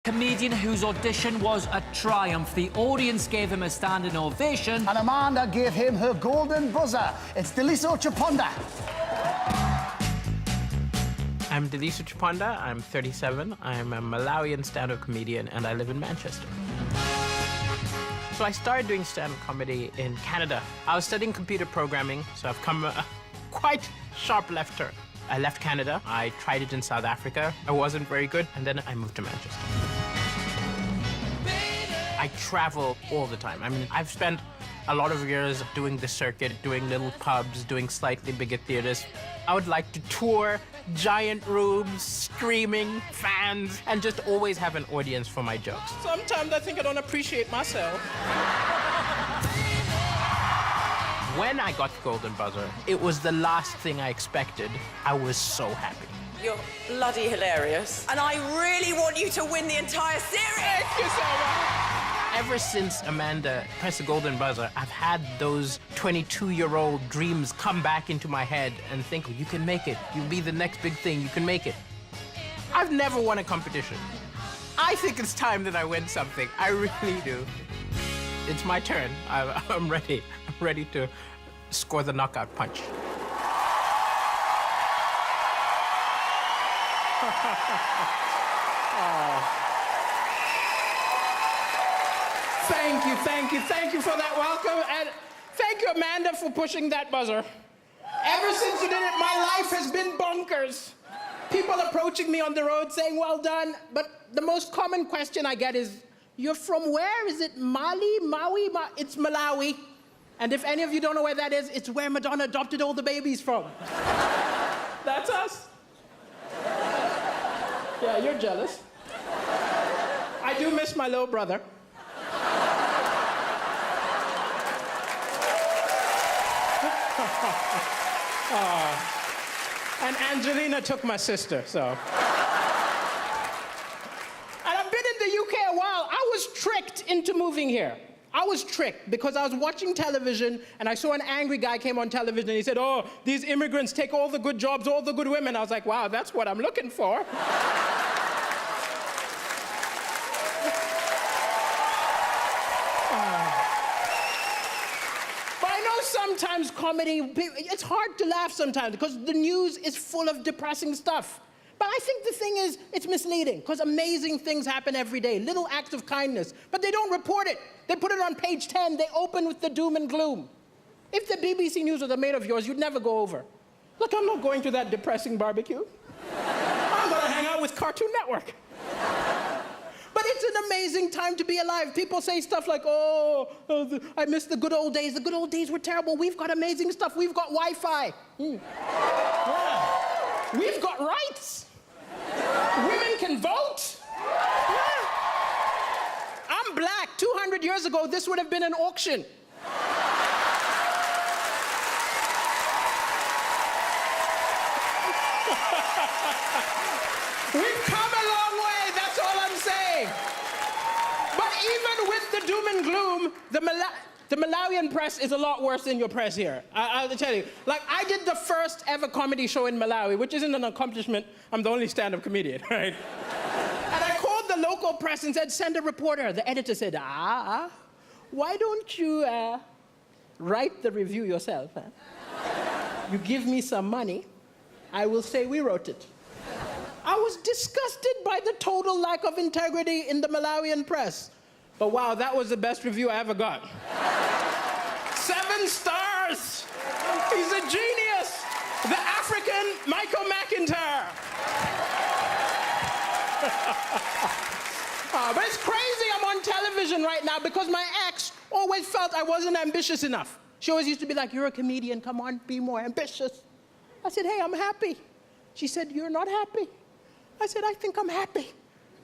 Comedian whose audition was a triumph. The audience gave him a standing ovation. And Amanda gave him her golden buzzer. It's Daliso Chaponda. I'm Daliso Chaponda. I'm 37. I'm a Malawian stand-up comedian, and I live in Manchester. So I started doing stand-up comedy in Canada. I was studying computer programming, so I've come a quite sharp left turn. I left Canada. I tried it in South Africa. I wasn't very good, and then I moved to Manchester. I travel all the time. I mean, I've spent a lot of years doing the circuit, doing little pubs, doing slightly bigger theaters. I would like to tour giant rooms, screaming, fans, and just always have an audience for my jokes. Sometimes I think I don't appreciate myself. When I got the golden buzzer, it was the last thing I expected. I was so happy. You're bloody hilarious. And I really want you to win the entire series. Thank you so much. Ever since Amanda pressed the golden buzzer, I've had those 22-year-old dreams come back into my head and think, you can make it. You'll be the next big thing. You can make it. I've never won a competition. I think it's time that I win something. I really do. It's my turn. I'm ready. I'm ready to score the knockout punch. Thank you for that welcome, and thank you, Amanda, for pushing that buzzer. Ever since you did it, my life has been bonkers. People approaching me on the road saying, well done, but the most common question I get is, you're from where? Is it Mali, Maui? It's Malawi. And if any of you don't know where that is, it's where Madonna adopted all the babies from. That's us. Yeah, you're jealous. I do miss my little brother. And Angelina took my sister, so. And I've been in the UK a while. I was tricked into moving here. I was tricked because I was watching television and I saw an angry guy came on television and he said, oh, these immigrants take all the good jobs, all the good women. I was like, wow, that's what I'm looking for. Sometimes comedy, it's hard to laugh sometimes because the news is full of depressing stuff. But I think the thing is, it's misleading because amazing things happen every day, little acts of kindness, but they don't report it. They put it on page 10, they open with the doom and gloom. If the BBC News was a mate of yours, you'd never go over. Look, I'm not going to that depressing barbecue. I'm gonna hang out with Cartoon Network. But it's an amazing time to be alive. People say stuff like, I miss the good old days. The good old days were terrible. We've got amazing stuff. We've got Wi-Fi. Yeah. We've got rights. Women can vote. Yeah. I'm black. 200 years ago, this would have been an auction. We've come a long way, that's all I'm saying. But even with the doom and gloom, the Malawian press is a lot worse than your press here. I'll tell you. Like, I did the first ever comedy show in Malawi, which isn't an accomplishment. I'm the only stand-up comedian, right? And I called the local press and said, send a reporter. The editor said, why don't you write the review yourself? Huh? You give me some money, I will say we wrote it. I was disgusted by the total lack of integrity in the Malawian press. But wow, that was the best review I ever got. 7 stars! He's a genius! The African Michael McIntyre! But it's crazy I'm on television right now because my ex always felt I wasn't ambitious enough. She always used to be like, you're a comedian, come on, be more ambitious. I said, hey, I'm happy. She said, you're not happy. I said, I think I'm happy.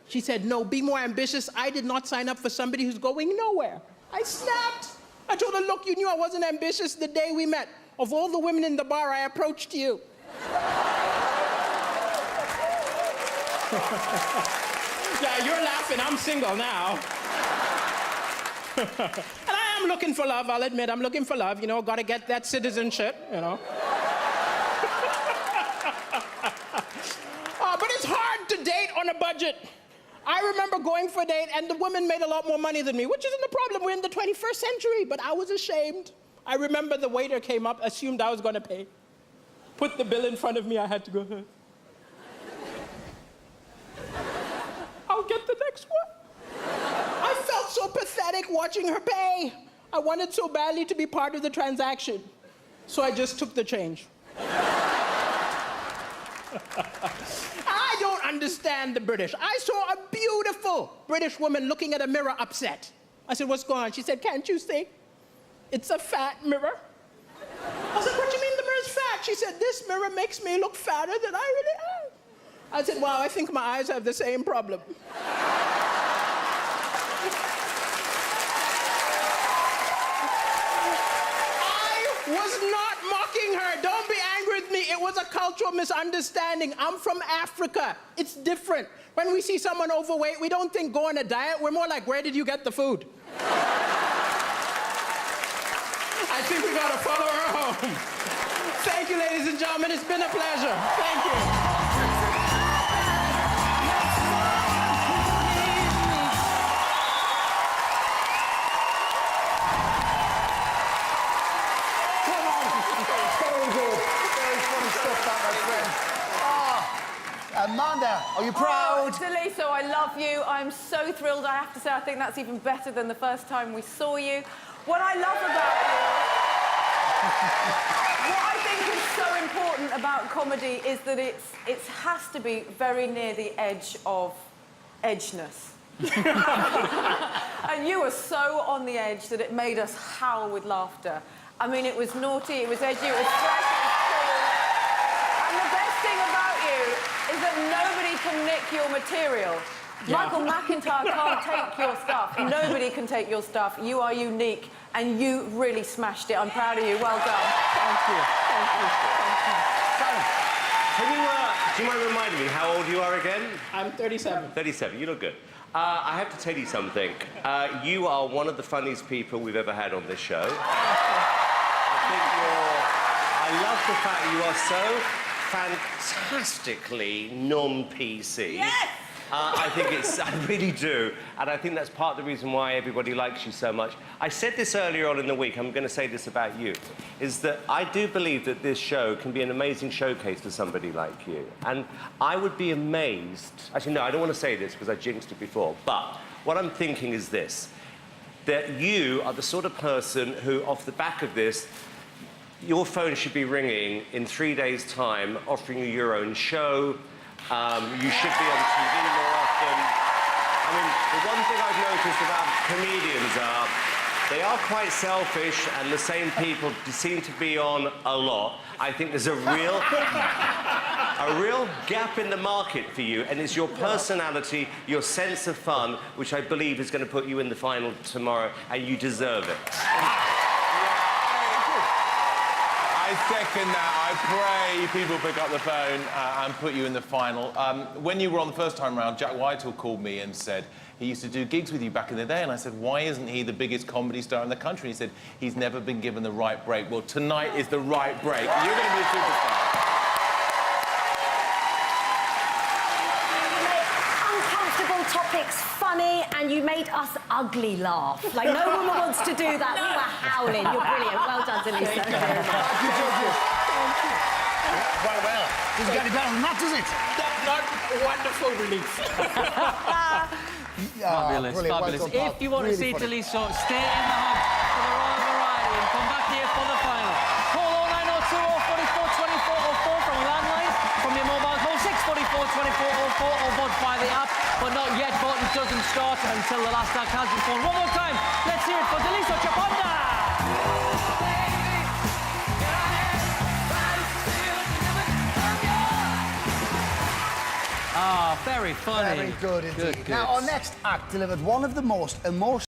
She said, no, be more ambitious. I did not sign up for somebody who's going nowhere. I snapped. I told her, look, you knew I wasn't ambitious the day we met. Of all the women in the bar, I approached you. Yeah, you're laughing. I'm single now. And I am looking for love, I'll admit. I'm looking for love, you know, gotta get that citizenship, you know. But it's hard to date on a budget. I remember going for a date, and the woman made a lot more money than me, which isn't a problem. We're in the 21st century, but I was ashamed. I remember the waiter came up, assumed I was going to pay. Put the bill in front of me, I had to go, I'll get the next one. I felt so pathetic watching her pay. I wanted so badly to be part of the transaction. So I just took the change. I don't understand the British. I saw a beautiful British woman looking at a mirror upset. I said, what's going on? She said, can't you see? It's a fat mirror. I said, what do you mean the mirror's fat? She said, this mirror makes me look fatter than I really am. I said, wow, I think my eyes have the same problem. I was not mocking her. Don't be angry with me. It was a cultural misunderstanding. I'm from Africa. It's different. When we see someone overweight, we don't think go on a diet. We're more like, where did you get the food? I think we gotta follow her home. Thank you, ladies and gentlemen. It's been a pleasure. Thank you. Amanda, are you proud? Deliso, I love you. I'm so thrilled. I have to say, I think that's even better than the first time we saw you. What I love about you, what I think is so important about comedy is that it has to be very near the edge of edgeness. And you were so on the edge that it made us howl with laughter. I mean, it was naughty, it was edgy, it was fresh, it was cool. And the best thing about you is that nobody can nick your material. Yeah. Michael McIntyre can't take your stuff. Nobody can take your stuff. You are unique, and you really smashed it. I'm proud of you. Well done. Thank you. Thank you. Thank you. Do you mind reminding me how old you are again? I'm 37. 37. You look good. I have to tell you something. You are one of the funniest people we've ever had on this show. I love the fact you are so fantastically non-PC. Yes! I really do. And I think that's part of the reason why everybody likes you so much. I said this earlier on in the week, I'm going to say this about you, is that I do believe that this show can be an amazing showcase for somebody like you. And I would be amazed, actually, no, I don't want to say this because I jinxed it before, but what I'm thinking is this, that you are the sort of person who, off the back of this, your phone should be ringing in 3 days' time, offering you your own show. You should be on TV more often. I mean, the one thing I've noticed about comedians are they are quite selfish, and the same people seem to be on a lot. I think there's a real gap in the market for you, and it's your personality, your sense of fun, which I believe is going to put you in the final tomorrow, and you deserve it. I second that. I pray people pick up the phone and put you in the final. When you were on the first time round, Jack Whitehall called me and said he used to do gigs with you back in the day, and I said, why isn't he the biggest comedy star in the country? He said, he's never been given the right break. Well, tonight is the right break. You're going to be a superstar. You make uncomfortable topics funny, and you made us ugly laugh. Like, no woman wants to do that. We were howling. You're brilliant. Well done, Delisa. Thank you, judges. Well, doesn't get any better than that, does it? Not wonderful relief. Fabulous, fabulous. Well done, if you want to see Deliso, stay in the hub for the Royal Variety and come back here for the final. Call 0902 044 24 04 from a landline, from your mobile, call 644 24 04 or vote by the app. But not yet, voting doesn't start until the last act has been phoned. One more time, let's hear it for Deliso Chaponda! Ah, very funny. Very good indeed. Good. Now, our next act delivered one of the most emotional